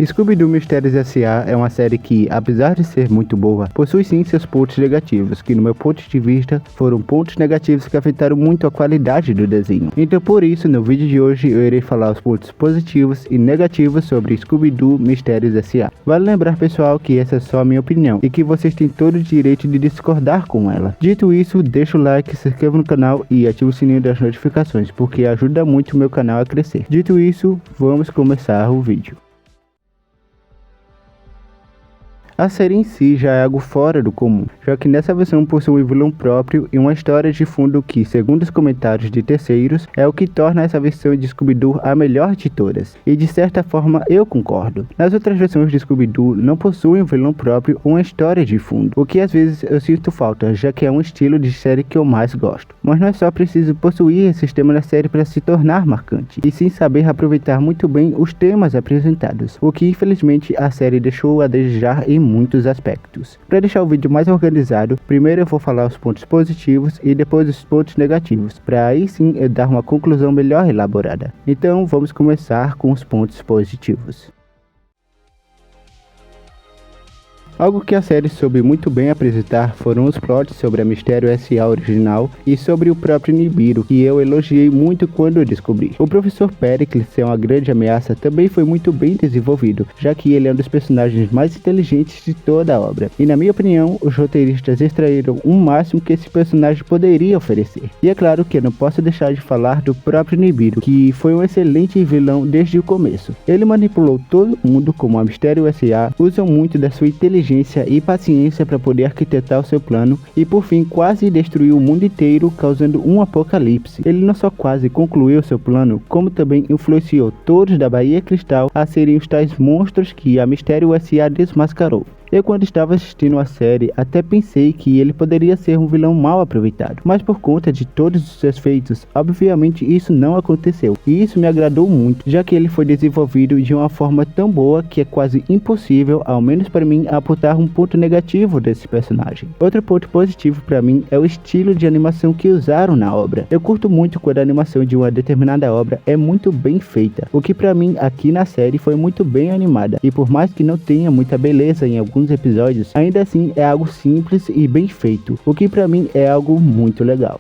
Scooby-Doo Mistérios S.A. é uma série que, apesar de ser muito boa, possui sim seus pontos negativos, que no meu ponto de vista, foram pontos negativos que afetaram muito a qualidade do desenho. Então por isso, no vídeo de hoje, eu irei falar os pontos positivos e negativos sobre Scooby-Doo Mistérios S.A. Vale lembrar, pessoal, que essa é só a minha opinião, e que vocês têm todo o direito de discordar com ela. Dito isso, deixa o like, se inscreva no canal e ative o sininho das notificações, porque ajuda muito o meu canal a crescer. Dito isso, vamos começar o vídeo. A série em si já é algo fora do comum, já que nessa versão possui um vilão próprio e uma história de fundo que, segundo os comentários de terceiros, é o que torna essa versão de Scooby-Doo a melhor de todas, e de certa forma eu concordo. Nas outras versões de Scooby-Doo não possuem um vilão próprio ou uma história de fundo, o que às vezes eu sinto falta, já que é um estilo de série que eu mais gosto. Mas não é só preciso possuir esse sistema na série para se tornar marcante, e sim saber aproveitar muito bem os temas apresentados, o que infelizmente a série deixou a desejar em muitos aspectos. Para deixar o vídeo mais organizado, primeiro eu vou falar os pontos positivos e depois os pontos negativos, para aí sim eu dar uma conclusão melhor elaborada. Então vamos começar com os pontos positivos. Algo que a série soube muito bem apresentar foram os plots sobre a Mistério S.A. original e sobre o próprio Nibiru, que eu elogiei muito quando eu descobri. O Professor Pericles ser uma grande ameaça também foi muito bem desenvolvido, já que ele é um dos personagens mais inteligentes de toda a obra. E na minha opinião, os roteiristas extraíram o máximo que esse personagem poderia oferecer. E é claro que eu não posso deixar de falar do próprio Nibiru, que foi um excelente vilão desde o começo. Ele manipulou todo mundo como a Mistério S.A., usam muito da sua inteligência e paciência para poder arquitetar o seu plano e por fim quase destruiu o mundo inteiro, causando um apocalipse. Ele não só quase concluiu seu plano, como também influenciou todos da Bahia Cristal a serem os tais monstros que a Mistério S.A. desmascarou. Eu, quando estava assistindo a série, até pensei que ele poderia ser um vilão mal aproveitado, mas por conta de todos os seus feitos, obviamente isso não aconteceu, e isso me agradou muito, já que ele foi desenvolvido de uma forma tão boa que é quase impossível, ao menos para mim, apontar um ponto negativo desse personagem. Outro ponto positivo para mim é o estilo de animação que usaram na obra. Eu curto muito quando a animação de uma determinada obra é muito bem feita, o que para mim aqui na série foi muito bem animada, e por mais que não tenha muita beleza em alguns episódios, ainda assim é algo simples e bem feito, o que pra mim é algo muito legal.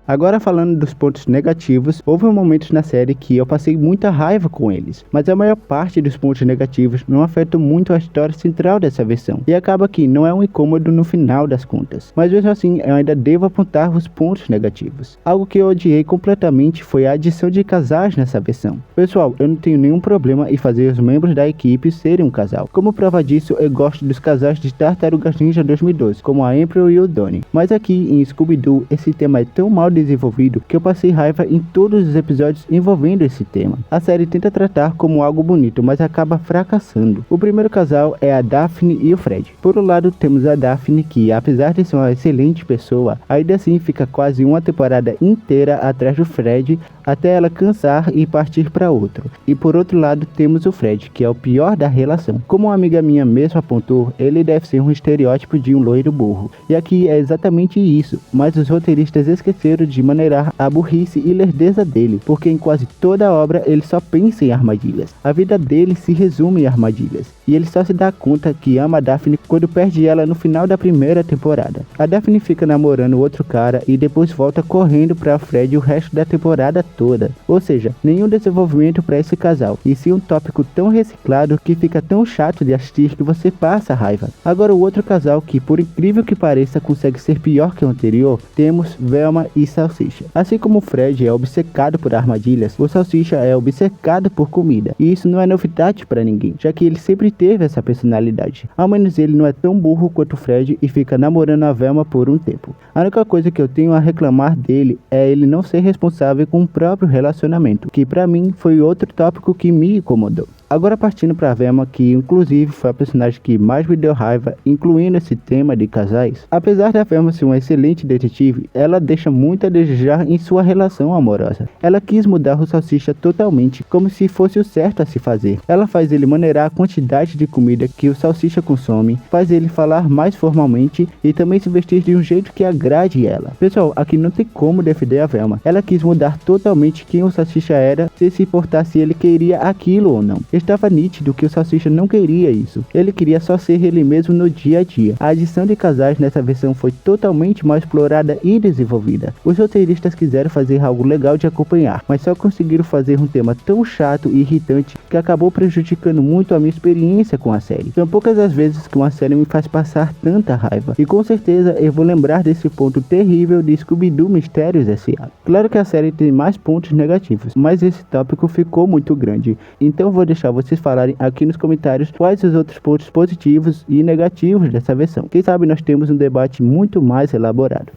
Agora falando dos pontos negativos, houve momentos na série que eu passei muita raiva com eles, mas a maior parte dos pontos negativos não afetam muito a história central dessa versão, e acaba que não é um incômodo no final das contas, mas mesmo assim eu ainda devo apontar os pontos negativos. Algo que eu odiei completamente foi a adição de casais nessa versão. Pessoal, eu não tenho nenhum problema em fazer os membros da equipe serem um casal. Como prova disso, eu gosto dos casais de Tartarugas Ninja 2012, como a April e o Donnie, mas aqui em Scooby-Doo esse tema é tão mal desenvolvido que eu passei raiva em todos os episódios envolvendo esse tema. A série tenta tratar como algo bonito, mas acaba fracassando. O primeiro casal é a Daphne e o Fred. Por um lado temos a Daphne, que apesar de ser uma excelente pessoa, ainda assim fica quase uma temporada inteira atrás do Fred, até ela cansar e partir para outro. E por outro lado temos o Fred, que é o pior da relação. Como uma amiga minha mesmo apontou, ele deve ser um estereótipo de um loiro burro. E aqui é exatamente isso, mas os roteiristas esqueceram de maneirar a burrice e lerdeza dele, porque em quase toda a obra ele só pensa em armadilhas. A vida dele se resume em armadilhas, e ele só se dá conta que ama a Daphne quando perde ela no final da primeira temporada. A Daphne fica namorando outro cara e depois volta correndo para Fred o resto da temporada toda. Ou seja, nenhum desenvolvimento para esse casal, e sim um tópico tão reciclado que fica tão chato de assistir que você passa raiva. Agora o outro casal que, por incrível que pareça, consegue ser pior que o anterior, temos Velma e Salsicha. Assim como o Fred é obcecado por armadilhas, o Salsicha é obcecado por comida, e isso não é novidade para ninguém, já que ele sempre teve essa personalidade. Ao menos ele não é tão burro quanto o Fred e fica namorando a Velma por um tempo. A única coisa que eu tenho a reclamar dele é ele não ser responsável com o próprio relacionamento, que pra mim foi outro tópico que me incomodou. Agora partindo para Velma, que inclusive foi a personagem que mais me deu raiva, incluindo esse tema de casais. Apesar da Velma ser uma excelente detetive, ela deixa muito a desejar em sua relação amorosa. Ela quis mudar o Salsicha totalmente, como se fosse o certo a se fazer. Ela faz ele maneirar a quantidade de comida que o Salsicha consome, faz ele falar mais formalmente e também se vestir de um jeito que agrade ela. Pessoal, aqui não tem como defender a Velma. Ela quis mudar totalmente quem o Salsicha era, se importar se ele queria aquilo ou não. Estava nítido que o Salsicha não queria isso. Ele queria só ser ele mesmo no dia a dia. A adição de casais nessa versão foi totalmente mal explorada e desenvolvida. Os roteiristas quiseram fazer algo legal de acompanhar, mas só conseguiram fazer um tema tão chato e irritante que acabou prejudicando muito a minha experiência com a série. São poucas as vezes que uma série me faz passar tanta raiva, e com certeza eu vou lembrar desse ponto terrível de Scooby-Doo Mistérios S.A. Claro que a série tem mais pontos negativos, mas esse tópico ficou muito grande, então vou deixar vocês falarem aqui nos comentários quais os outros pontos positivos e negativos dessa versão. Quem sabe nós temos um debate muito mais elaborado.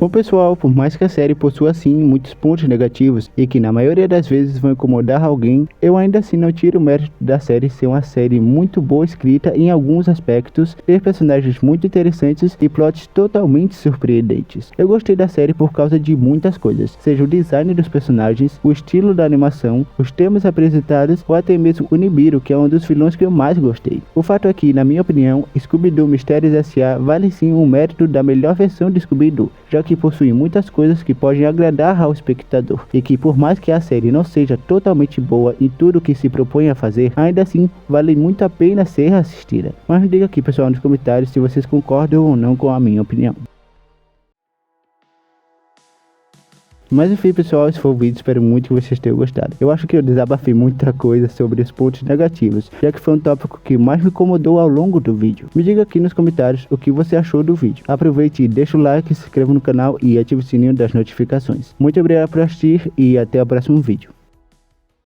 Bom pessoal, por mais que a série possua sim muitos pontos negativos e que na maioria das vezes vão incomodar alguém, eu ainda assim não tiro o mérito da série ser uma série muito boa escrita em alguns aspectos, ter personagens muito interessantes e plots totalmente surpreendentes. Eu gostei da série por causa de muitas coisas, seja o design dos personagens, o estilo da animação, os temas apresentados ou até mesmo o Nibiru, que é um dos vilões que eu mais gostei. O fato é que, na minha opinião, Scooby-Doo Mistérios S.A. vale sim um mérito da melhor versão de Scooby-Doo, já que possui muitas coisas que podem agradar ao espectador, e que por mais que a série não seja totalmente boa em tudo que se propõe a fazer, ainda assim vale muito a pena ser assistida. Mas me diga aqui pessoal nos comentários se vocês concordam ou não com a minha opinião. Mas enfim pessoal, esse foi o vídeo, espero muito que vocês tenham gostado. Eu acho que eu desabafei muita coisa sobre os pontos negativos, já que foi um tópico que mais me incomodou ao longo do vídeo. Me diga aqui nos comentários o que você achou do vídeo. Aproveite e deixa o like, se inscreva no canal e ative o sininho das notificações. Muito obrigado por assistir e até o próximo vídeo.